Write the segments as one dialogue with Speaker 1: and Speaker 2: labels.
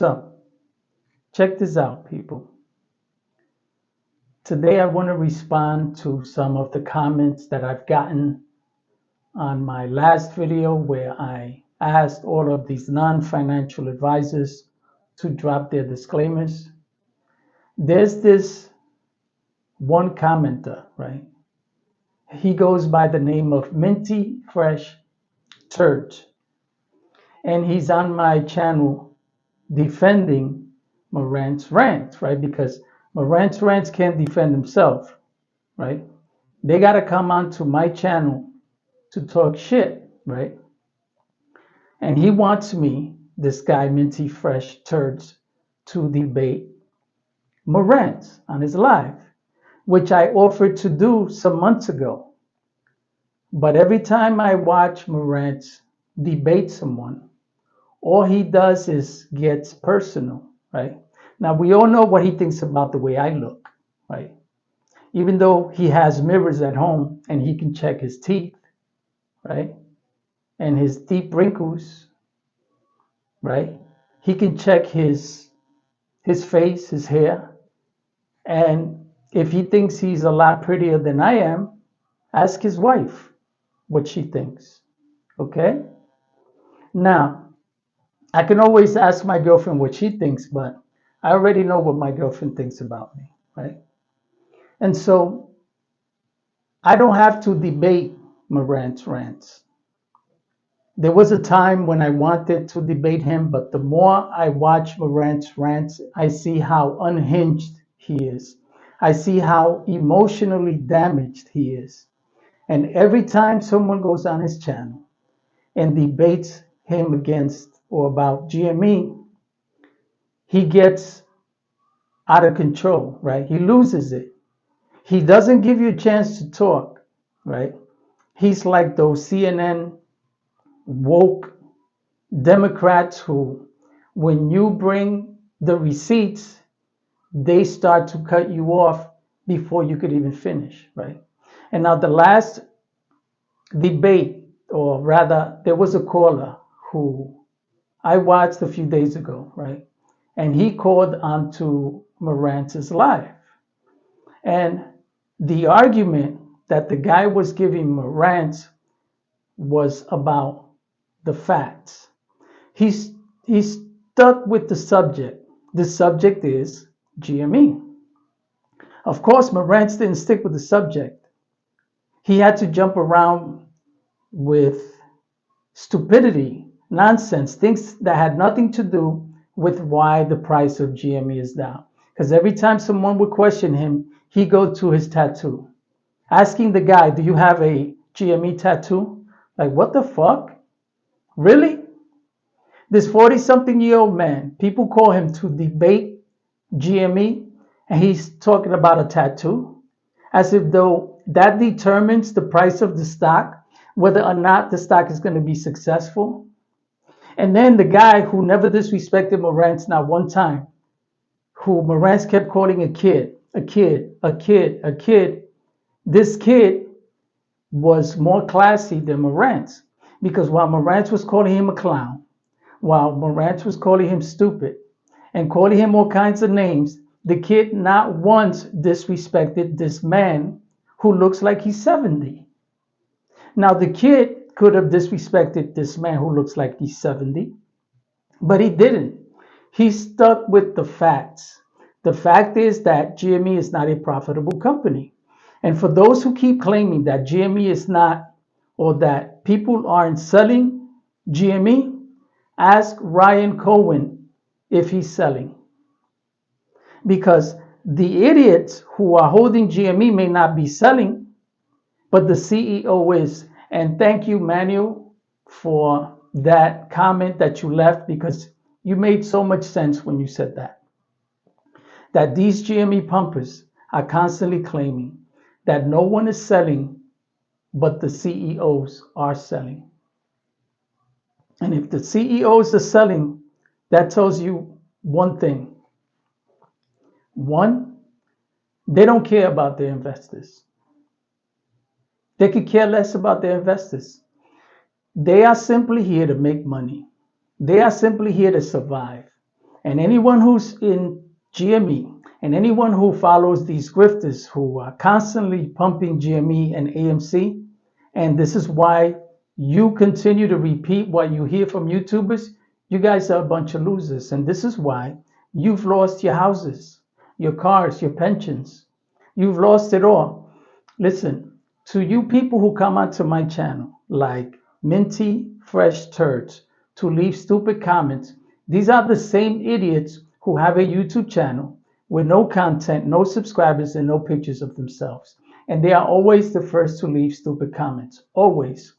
Speaker 1: So, check this out, people. Today, I want to respond to some of the comments that I've gotten on my last video where I asked all of these non-financial advisors to drop their disclaimers. There's this one commenter, right? He goes by the name of Minty Fresh Turd, and he's on my channel defending Morant's rants, right? Because Morant's rants can't defend himself, right? They got to come onto my channel to talk shit, right? And he wants me, this guy, Minty Fresh Turds, to debate Morant on his live, which I offered to do some months ago. But every time I watch Morant debate someone, all he does is gets personal, right? Now, we all know what he thinks about the way I look, right? Even though he has mirrors at home and he can check his teeth, right? And his deep wrinkles, right? He can check his face, his hair. And if he thinks he's a lot prettier than I am, ask his wife what she thinks. Okay? Now, I can always ask my girlfriend what she thinks, but I already know what my girlfriend thinks about me, right? And so I don't have to debate Morant's rants. There was a time when I wanted to debate him, but the more I watch Morant's rants, I see how unhinged he is. I see how emotionally damaged he is. And every time someone goes on his channel and debates him against or about GME, he gets out of control, right? He loses it. He doesn't give you a chance to talk, right? He's like those CNN woke Democrats who, when you bring the receipts, they start to cut you off before you could even finish, right? And now the last debate, or rather, there was a caller who I watched a few days ago, right? And he called onto Morant's live. And the argument that the guy was giving Morant was about the facts. He's stuck with the subject. The subject is GME. Of course, Morant didn't stick with the subject. He had to jump around with stupidity, nonsense, things that had nothing to do with why the price of GME is down. Because every time someone would question him, he go to his tattoo, asking the guy, "Do you have a GME tattoo?" Like, what the fuck? Really? This 40-something-year-old man, people call him to debate GME, and he's talking about a tattoo, as if though that determines the price of the stock, whether or not the stock is going to be successful. And then the guy who never disrespected Morantz not one time, who Morantz kept calling a kid, a kid, a kid, a kid. This kid was more classy than Morantz, because while Morantz was calling him a clown, while Morantz was calling him stupid and calling him all kinds of names, the kid not once disrespected this man who looks like he's 70. Now, the kid could have disrespected this man who looks like he's 70, but he didn't. He stuck with the facts. The fact is that GME is not a profitable company. And for those who keep claiming that GME is not, or that people aren't selling GME, ask Ryan Cohen if he's selling. Because the idiots who are holding GME may not be selling, but the CEO is. And thank you, Manuel, for that comment that you left, because you made so much sense when you said that. That these GME pumpers are constantly claiming that no one is selling, but the CEOs are selling. And if the CEOs are selling, that tells you one thing. One, they don't care about their investors. They could care less about their investors. They are simply here to make money. They are simply here to survive. And anyone who's in GME and anyone who follows these grifters who are constantly pumping GME and AMC, and this is why you continue to repeat what you hear from YouTubers, you guys are a bunch of losers. And this is why you've lost your houses, your cars, your pensions. You've lost it all. Listen, to you people who come onto my channel, like Minty Fresh Turds, to leave stupid comments, these are the same idiots who have a YouTube channel with no content, no subscribers, and no pictures of themselves. And they are always the first to leave stupid comments. Always.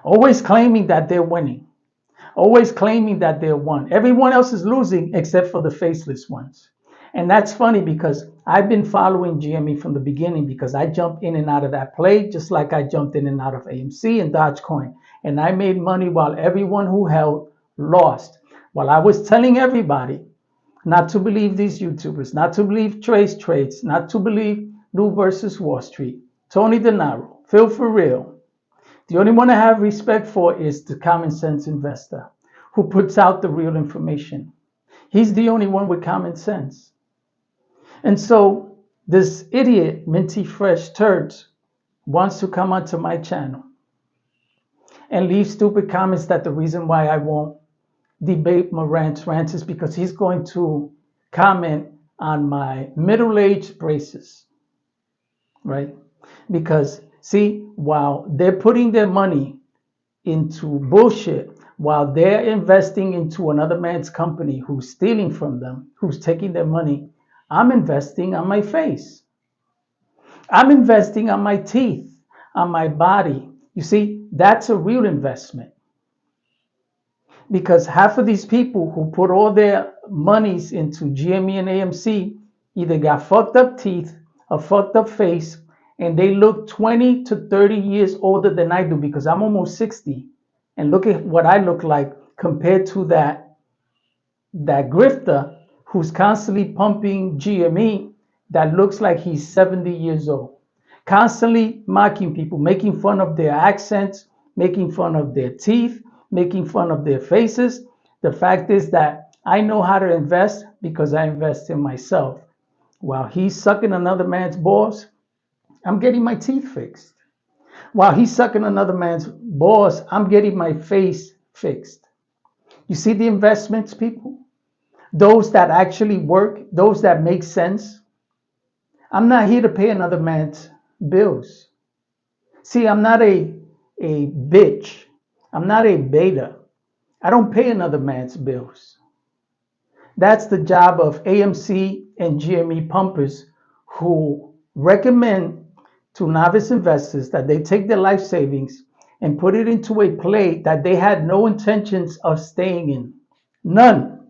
Speaker 1: Always claiming that they're winning. Always claiming that they're won. Everyone else is losing except for the faceless ones. And that's funny because I've been following GME from the beginning because I jumped in and out of that play just like I jumped in and out of AMC and Dogecoin. And I made money while everyone who held lost. While I was telling everybody not to believe these YouTubers, not to believe Trace Trades, not to believe Lou versus Wall Street, Tony DeNaro, Phil For Real. The only one I have respect for is the common sense investor who puts out the real information. He's the only one with common sense. And so this idiot, Minty Fresh Turds, wants to come onto my channel and leave stupid comments that the reason why I won't debate Morant's rants is because he's going to comment on my middle-aged braces, right? Because, see, while they're putting their money into bullshit, while they're investing into another man's company who's stealing from them, who's taking their money, I'm investing on my face. I'm investing on my teeth, on my body. You see, that's a real investment. Because half of these people who put all their monies into GME and AMC either got fucked up teeth, a fucked up face, and they look 20 to 30 years older than I do because I'm almost 60. And look at what I look like compared to that grifter who's constantly pumping GME that looks like he's 70 years old. Constantly mocking people, making fun of their accents, making fun of their teeth, making fun of their faces. The fact is that I know how to invest because I invest in myself. While he's sucking another man's balls, I'm getting my teeth fixed. While he's sucking another man's balls, I'm getting my face fixed. You see the investments, people? Those that actually work, those that make sense. I'm not here to pay another man's bills. See, I'm not a bitch. I'm not a beta. I don't pay another man's bills. That's the job of AMC and GME pumpers who recommend to novice investors that they take their life savings and put it into a play that they had no intentions of staying in. None.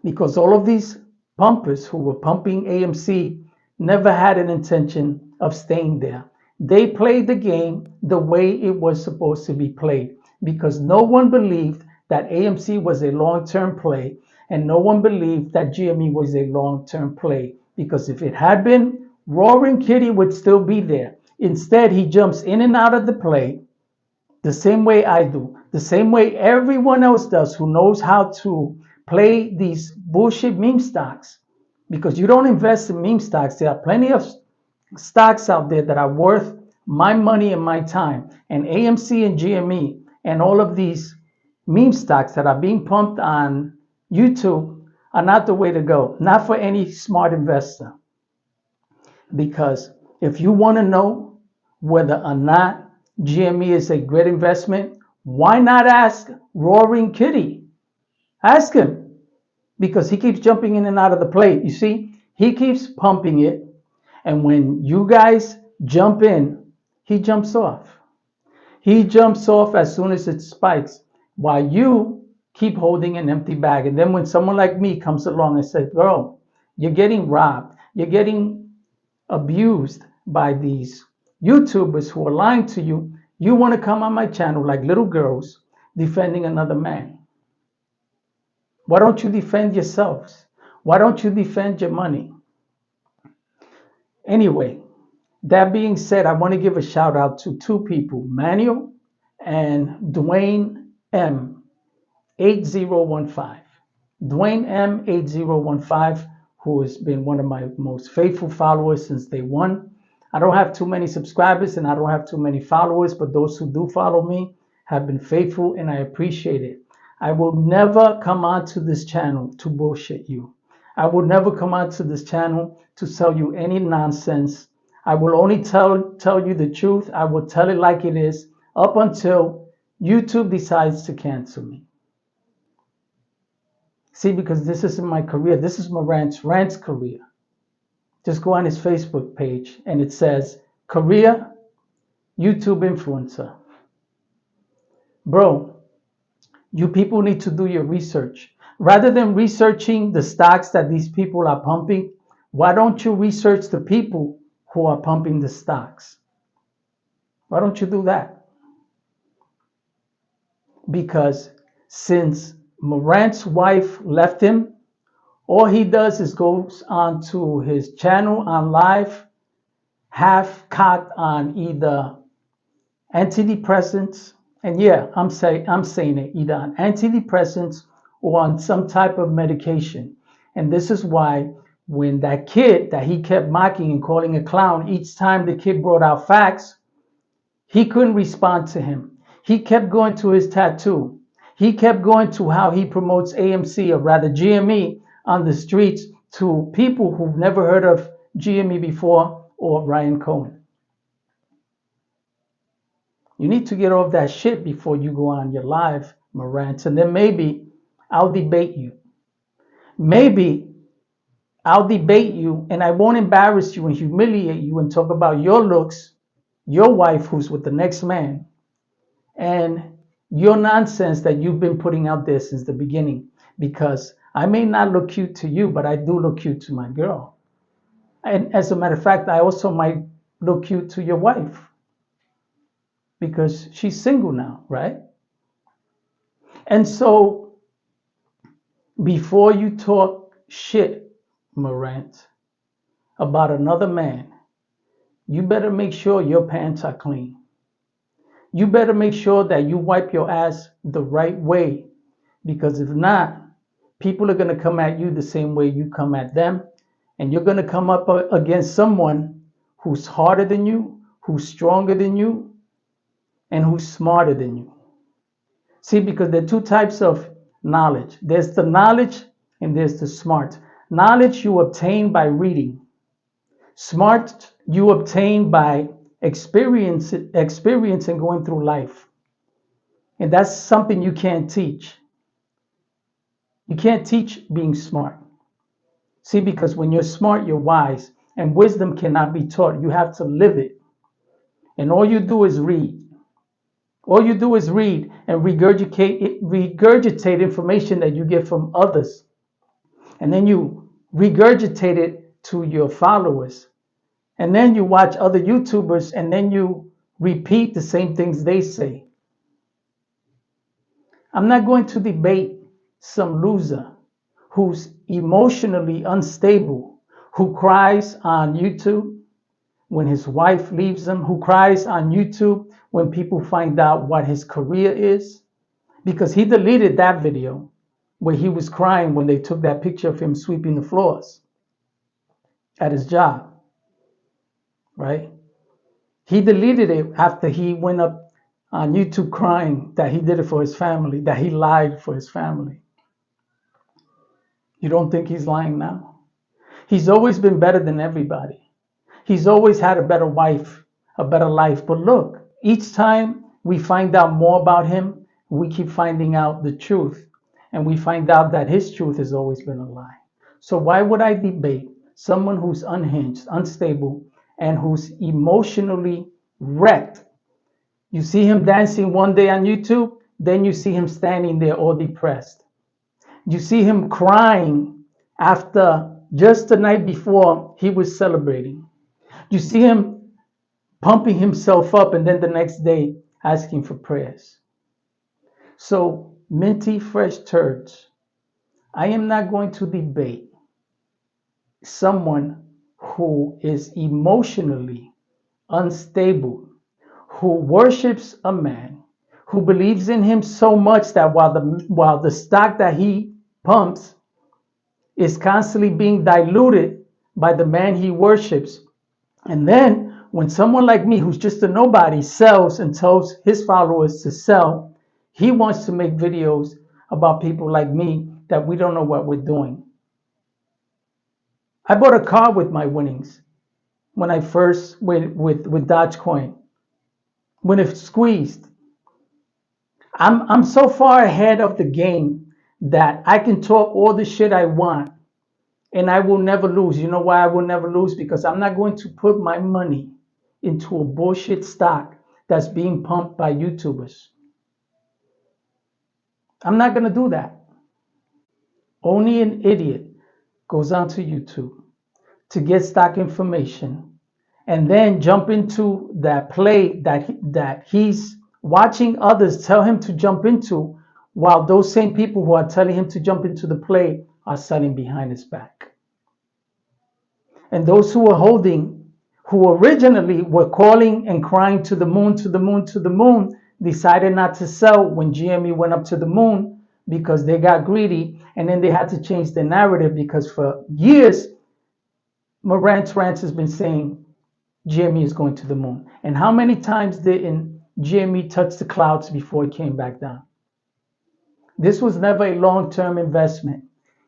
Speaker 1: Because all of these pumpers who were pumping AMC never had an intention of staying there. They played the game the way it was supposed to be played because no one believed that AMC was a long-term play and no one believed that GME was a long-term play because if it had been, Roaring Kitty would still be there. Instead, he jumps in and out of the play the same way I do, the same way everyone else does who knows how to play these bullshit meme stocks. Because you don't invest in meme stocks. There are plenty of stocks out there that are worth my money and my time. And AMC and GME and all of these meme stocks that are being pumped on YouTube are not the way to go. Not for any smart investor. Because if you want to know whether or not GME is a great investment, why not ask Roaring Kitty? Ask him. Because he keeps jumping in and out of the plate. You see, he keeps pumping it. And when you guys jump in, he jumps off. He jumps off as soon as it spikes, while you keep holding an empty bag. And then when someone like me comes along and says, bro, you're getting robbed. You're getting abused by these YouTubers who are lying to you. You want to come on my channel like little girls defending another man. Why don't you defend yourselves? Why don't you defend your money? Anyway, that being said, I want to give a shout out to two people, Manuel and Dwayne M. 8015. Dwayne M8015, who has been one of my most faithful followers since day one. I don't have too many subscribers and I don't have too many followers, but those who do follow me have been faithful and I appreciate it. I will never come onto this channel to bullshit you. I will never come onto this channel to sell you any nonsense. I will only tell you the truth. I will tell it like it is up until YouTube decides to cancel me. See, because this isn't my career. This is Morant's career. Just go on his Facebook page and it says, career YouTube influencer. Bro, you people need to do your research. Rather than researching the stocks that these people are pumping, why don't you research the people who are pumping the stocks? Why don't you do that? Because since Morant's wife left him, all he does is goes onto his channel on live, half cocked on either antidepressants, and yeah, I'm saying it, either on antidepressants or on some type of medication. And this is why when that kid that he kept mocking and calling a clown, each time the kid brought out facts, he couldn't respond to him. He kept going to his tattoo. He kept going to how he promotes AMC, or rather GME, on the streets to people who've never heard of GME before or Ryan Cohen. You need to get off that shit before you go on your live, Morant, and then maybe I'll debate you. Maybe I'll debate you and I won't embarrass you and humiliate you and talk about your looks, your wife who's with the next man, and your nonsense that you've been putting out there since the beginning. Because I may not look cute to you, but I do look cute to my girl. And as a matter of fact, I also might look cute to your wife because she's single now, right? And so before you talk shit, Morant, about another man, you better make sure your pants are clean. You better make sure that you wipe your ass the right way, because if not, people are going to come at you the same way you come at them, and you're going to come up against someone who's harder than you, who's stronger than you, and who's smarter than you. See, because there are two types of knowledge. There's the knowledge and there's the smart. Knowledge you obtain by reading. Smart you obtain by experience and going through life. And that's something you can't teach. You can't teach being smart. See, because when you're smart, you're wise, and wisdom cannot be taught. You have to live it. And all you do is read. All you do is read and regurgitate information that you get from others. And then you regurgitate it to your followers. And then you watch other YouTubers and then you repeat the same things they say. I'm not going to debate some loser who's emotionally unstable, who cries on YouTube when his wife leaves him, who cries on YouTube when people find out what his career is, because he deleted that video where he was crying when they took that picture of him sweeping the floors at his job, right? He deleted it after he went up on YouTube crying that he did it for his family, that he lied for his family. You don't think he's lying now? He's always been better than everybody. He's always had a better wife, a better life. But look, each time we find out more about him, we keep finding out the truth. And we find out that his truth has always been a lie. So why would I debate someone who's unhinged, unstable, and who's emotionally wrecked? You see him dancing one day on YouTube, then you see him standing there all depressed. You see him crying after just the night before he was celebrating. You see him pumping himself up and then the next day asking for prayers. So, minty fresh turds, I am not going to debate someone who is emotionally unstable, who worships a man, who believes in him so much that while the stock that he pumps is constantly being diluted by the man he worships. And then when someone like me, who's just a nobody, sells and tells his followers to sell, he wants to make videos about people like me that we don't know what we're doing. I bought a car with my winnings when I first with Dogecoin. When it squeezed, I'm so far ahead of the game that I can talk all the shit I want and I will never lose. You know why I will never lose? Because I'm not going to put my money into a bullshit stock that's being pumped by YouTubers. I'm not going to do that. Only an idiot goes onto YouTube to get stock information and then jump into that play that he's watching others tell him to jump into, while those same people who are telling him to jump into the play are selling behind his back. And those who are holding, who originally were calling and crying to the moon, to the moon, to the moon, decided not to sell when GME went up to the moon because they got greedy, and then they had to change the narrative because for years Marantz Rants has been saying GME is going to the moon. And how many times didn't GME touch the clouds before it came back down? This was never a long-term investment.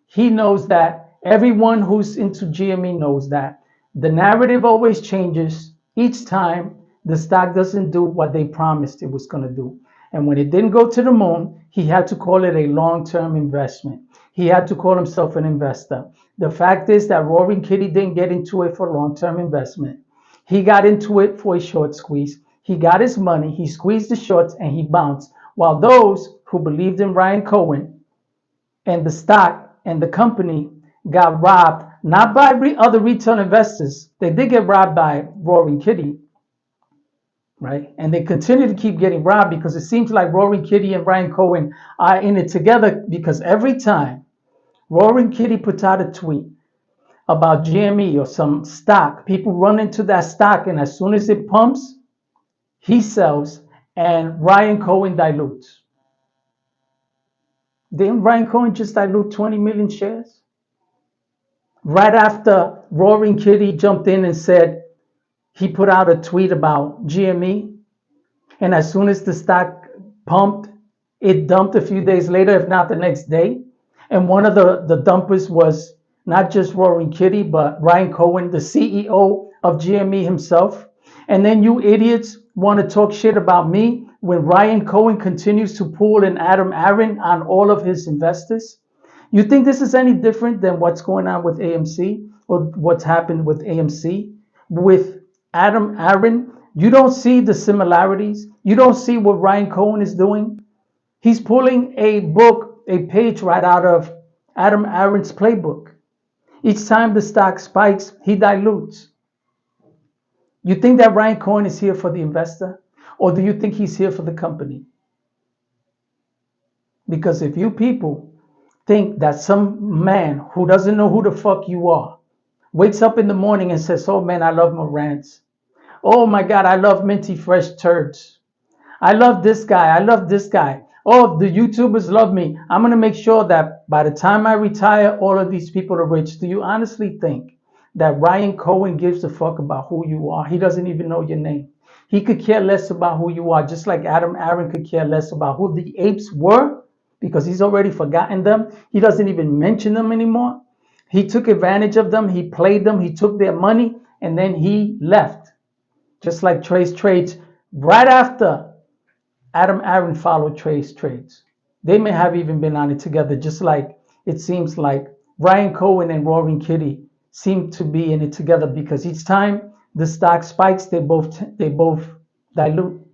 Speaker 1: He knows that. Everyone who's into GME knows that. The narrative always changes each time the stock doesn't do what they promised it was going to do. And when it didn't go to the moon, he had to call it a long-term investment. He had to call himself an investor. The fact is that Roaring Kitty didn't get into it for long-term investment. He got into it for a short squeeze. He got his money, he squeezed the shorts, and he bounced. While those who believed in Ryan Cohen and the stock and the company got robbed, not by other retail investors. They did get robbed by Roaring Kitty, right? And they continue to keep getting robbed because it seems like Roaring Kitty and Ryan Cohen are in it together, because every time Roaring Kitty puts out a tweet about GME or some stock, people run into that stock, and as soon as it pumps, he sells and Ryan Cohen dilutes. Didn't Ryan Cohen just dilute 20 million shares? Right after Roaring Kitty jumped in and said he put out a tweet about GME, and as soon as the stock pumped, it dumped a few days later, if not the next day. And one of the dumpers was not just Roaring Kitty, but Ryan Cohen, the CEO of GME himself. And then you idiots want to talk shit about me when Ryan Cohen continues to pull an Adam Aaron on all of his investors. You think this is any different than what's going on with AMC or what's happened with AMC? With Adam Aaron, you don't see the similarities. You don't see what Ryan Cohen is doing. He's pulling a book, a page right out of Adam Aaron's playbook. Each time the stock spikes, he dilutes. You think that Ryan Cohen is here for the investor? Or do you think he's here for the company? Because if you people think that some man who doesn't know who the fuck you are wakes up in the morning and says, oh man, I love Marantz. Oh my God, I love Minty Fresh Turds. I love this guy. I love this guy. Oh, the YouTubers love me. I'm going to make sure that by the time I retire, all of these people are rich. Do you honestly think that Ryan Cohen gives a fuck about who you are? He doesn't even know your name. He could care less about who you are, just like Adam Aaron could care less about who the apes were, because he's already forgotten them. He doesn't even mention them anymore. He took advantage of them. He played them. He took their money, and then he left. Just like Trace Trades, right after Adam Aaron followed Trace Trades. They may have even been on it together, just like it seems like Ryan Cohen and Roaring Kitty seem to be in it together, because each time the stock spikes, they both dilute.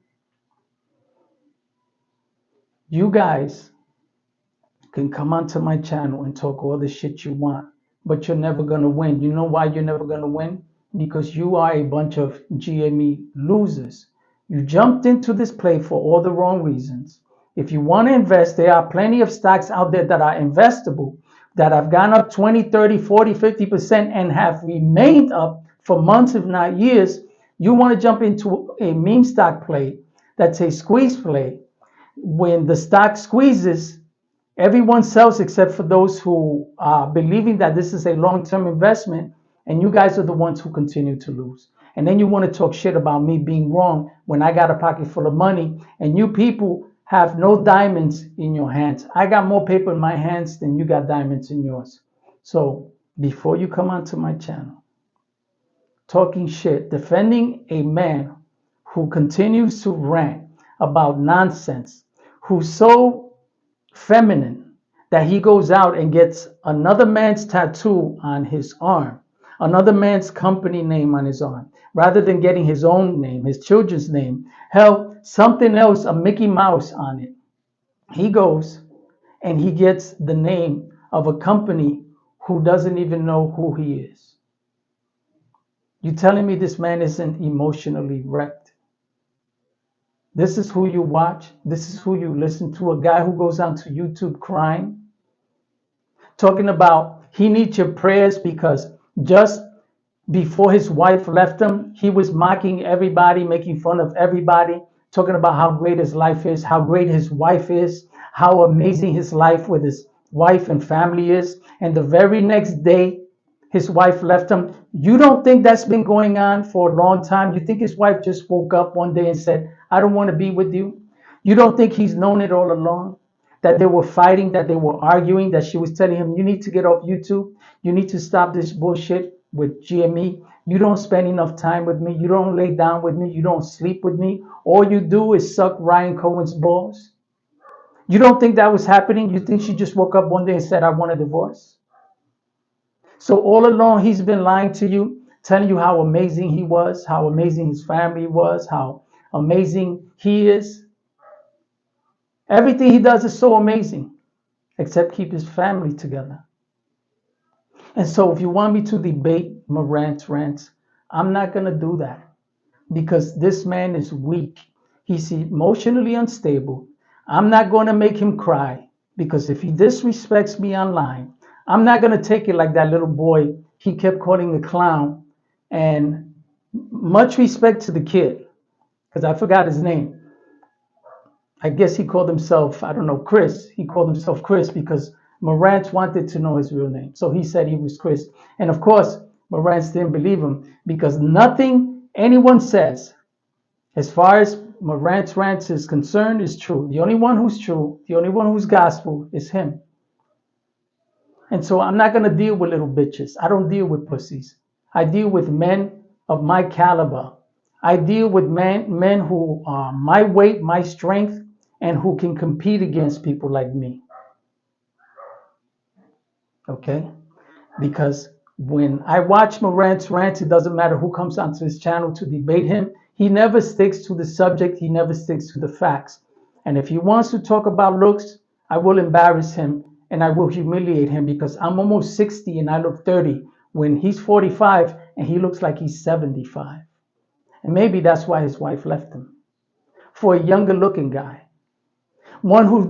Speaker 1: You guys can come onto my channel and talk all the shit you want, but you're never gonna win. You know why you're never gonna win? Because you are a bunch of GME losers. You jumped into this play for all the wrong reasons. If you want to invest, there are plenty of stocks out there that are investable, that have gone up 20, 30, 40, 50% and have remained up for months, if not years. You want to jump into a meme stock play that's a squeeze play. When the stock squeezes, Everyone sells except for those who are believing that this is a long-term investment, and you guys are the ones who continue to lose. And then you want to talk shit about me being wrong when I got a pocket full of money, and you people have no diamonds in your hands. I got more paper in my hands than you got diamonds in yours. So before you come onto my channel talking shit, defending a man who continues to rant about nonsense, who's so feminine that he goes out and gets another man's tattoo on his arm, another man's company name on his arm, rather than getting his own name, his children's name, hell, something else, a Mickey Mouse on it. He goes and he gets the name of a company who doesn't even know who he is. You telling me this man isn't emotionally wrecked? This is who you watch. This is who you listen to. A guy who goes onto YouTube crying, talking about he needs your prayers because just before his wife left him, he was mocking everybody, making fun of everybody, talking about how great his life is, how great his wife is, how amazing his life with his wife and family is. And the very next day, his wife left him. You don't think that's been going on for a long time? You think his wife just woke up one day and said, I don't want to be with you? You don't think he's known it all along? That they were fighting, that they were arguing, that she was telling him, you need to get off YouTube. You need to stop this bullshit with GME. You don't spend enough time with me. You don't lay down with me. You don't sleep with me. All you do is suck Ryan Cohen's balls. You don't think that was happening? You think she just woke up one day and said, I want a divorce? So all along, he's been lying to you, telling you how amazing he was, how amazing his family was, how amazing he is. Everything he does is so amazing, except keep his family together. And so if you want me to debate Morant's rants, I'm not going to do that because this man is weak. He's emotionally unstable. I'm not going to make him cry because if he disrespects me online, I'm not going to take it like that little boy he kept calling a clown. And much respect to the kid because I forgot his name. I guess he called himself, I don't know, Chris. He called himself Chris because Morant wanted to know his real name. So he said he was Chris. And of course, Morant didn't believe him because nothing anyone says, as far as Morant's rants is concerned, is true. The only one who's true, the only one who's gospel is him. And so I'm not going to deal with little bitches. I don't deal with pussies. I deal with men of my caliber. I deal with men who are my weight, my strength, and who can compete against people like me. Okay? Because when I watch Morant's rants, it doesn't matter who comes onto his channel to debate him. He never sticks to the subject. He never sticks to the facts. And if he wants to talk about looks, I will embarrass him and I will humiliate him because I'm almost 60 and I look 30 when he's 45 and he looks like he's 75. And maybe that's why his wife left him. For a younger looking guy. One who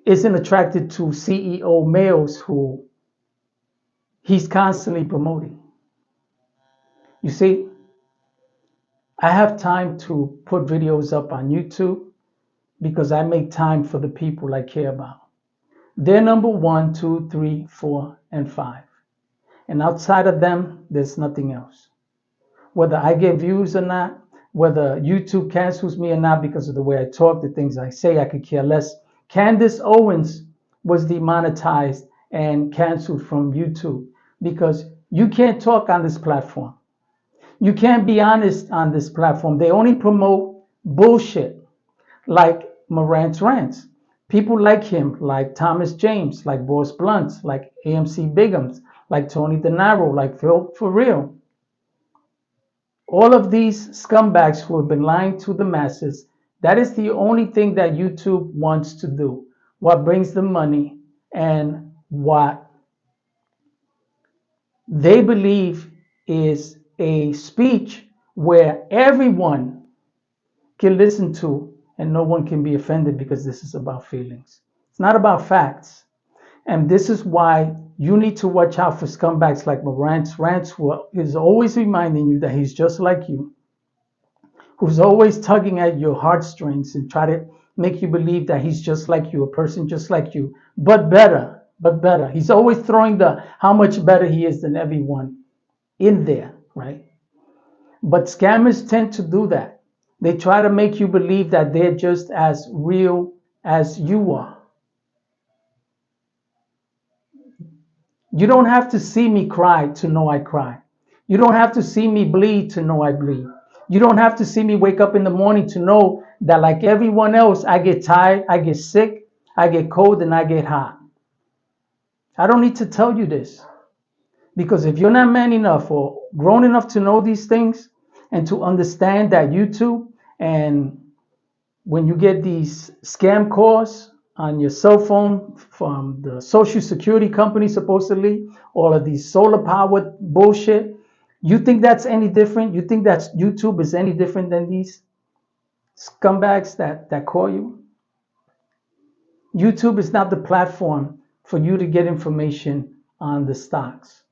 Speaker 1: isn't attracted to CEO males who he's constantly promoting. You see, I have time to put videos up on YouTube because I make time for the people I care about. They're number 1, 2, 3, 4, and 5. And outside of them, there's nothing else. Whether I get views or not, whether YouTube cancels me or not because of the way I talk, the things I say, I could care less. Candace Owens was demonetized and canceled from YouTube because you can't talk on this platform. You can't be honest on this platform. They only promote bullshit like Morant's rants. People like him, like Thomas James, like Boris Blunt, like AMC Bigums, like Tony De Niro, like Phil For Real. All of these scumbags who have been lying to the masses, that is the only thing that YouTube wants to do. What brings them money and what they believe is a speech where everyone can listen to and no one can be offended because this is about feelings. It's not about facts. And this is why you need to watch out for scumbags like Morant's rants, who is always reminding you that he's just like you, who's always tugging at your heartstrings and try to make you believe that he's just like you, a person just like you, but better, but better. He's always throwing the how much better he is than everyone in there, right? But scammers tend to do that. They try to make you believe that they're just as real as you are. You don't have to see me cry to know I cry. You don't have to see me bleed to know I bleed. You don't have to see me wake up in the morning to know that, like everyone else, I get tired, I get sick, I get cold, and I get hot. I don't need to tell you this, because if you're not man enough or grown enough to know these things and to understand that YouTube, and when you get these scam calls on your cell phone from the social security company, supposedly, all of these solar powered bullshit, you think that's any different? You think that YouTube is any different than these scumbags that call you? YouTube is not the platform for you to get information on the stocks.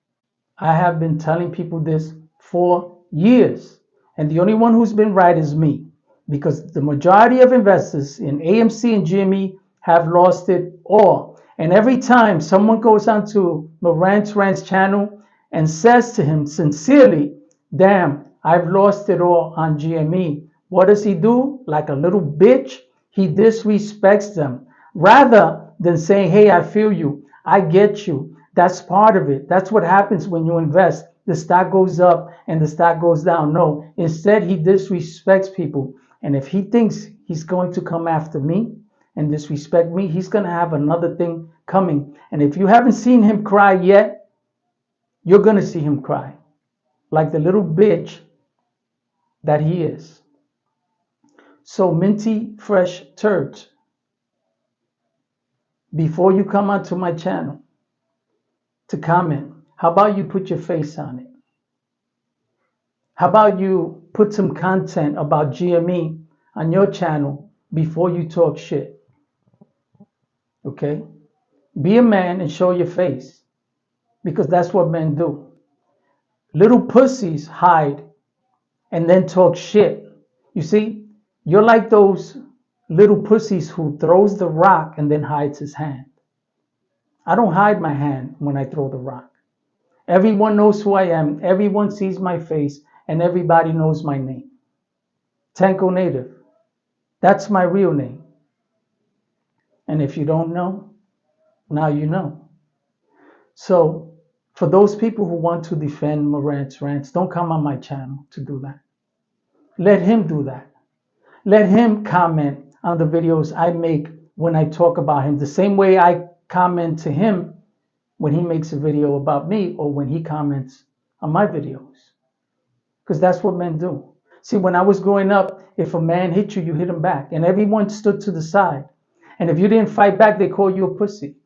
Speaker 1: I have been telling people this for years, and the only one who's been right is me, because the majority of investors in AMC and GME have lost it all. And every time someone goes onto Marantz Rant's channel and says to him sincerely, damn, I've lost it all on GME, what does he do? Like a little bitch, he disrespects them rather than saying, hey, I feel you, I get you. That's part of it. That's what happens when you invest. The stock goes up and the stock goes down. No, instead, he disrespects people. And if he thinks he's going to come after me and disrespect me, he's going to have another thing coming. And if you haven't seen him cry yet, you're going to see him cry like the little bitch that he is. So, Minty Fresh Turds, before you come onto my channel to comment, how about you put your face on it? How about you put some content about GME on your channel before you talk shit? Okay? Be a man and show your face, because that's what men do. Little pussies hide and then talk shit. You see, you're like those little pussies who throws the rock and then hides his hand. I don't hide my hand when I throw the rock. Everyone knows who I am. Everyone sees my face, and everybody knows my name. Tanko Native. That's my real name. And if you don't know, now you know. So for those people who want to defend Marantz Rants, don't come on my channel to do that. Let him do that. Let him comment on the videos I make when I talk about him, the same way I comment to him when he makes a video about me or when he comments on my videos. Because that's what men do. See, when I was growing up, if a man hit you, you hit him back. And everyone stood to the side. And if you didn't fight back, they call you a pussy.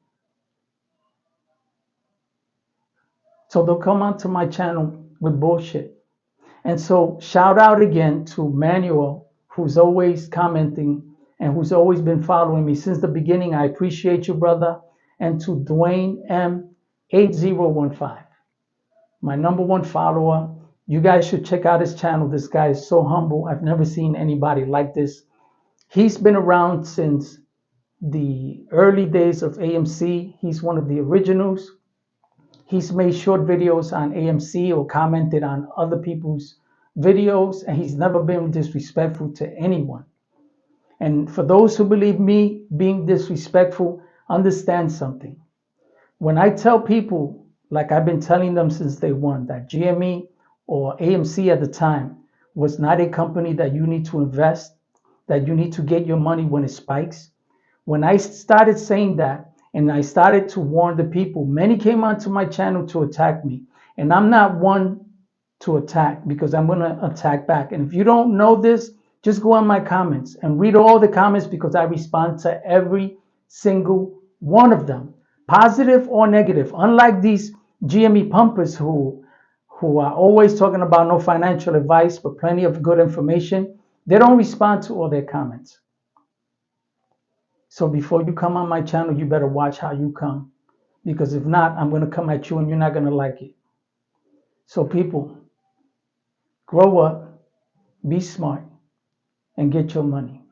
Speaker 1: So they'll come onto my channel with bullshit. And so shout out again to Manuel, who's always commenting and who's always been following me since the beginning. I appreciate you, brother. And to Dwayne M8015, my #1 follower. You guys should check out his channel. This guy is so humble. I've never seen anybody like this. He's been around since the early days of AMC. He's one of the originals. He's made short videos on AMC or commented on other people's videos, and he's never been disrespectful to anyone. And for those who believe me being disrespectful, understand something. When I tell people, like I've been telling them since day one, that GME or AMC at the time was not a company that you need to invest, that you need to get your money when it spikes. When I started saying that and I started to warn the people, many came onto my channel to attack me. And I'm not one to attack, because I'm going to attack back. And if you don't know this, just go on my comments and read all the comments, because I respond to every single one of them, positive or negative. Unlike these GME pumpers who are always talking about no financial advice, but plenty of good information, they don't respond to all their comments. So before you come on my channel, you better watch how you come, because if not, I'm going to come at you and you're not going to like it. So people, grow up, be smart, and get your money.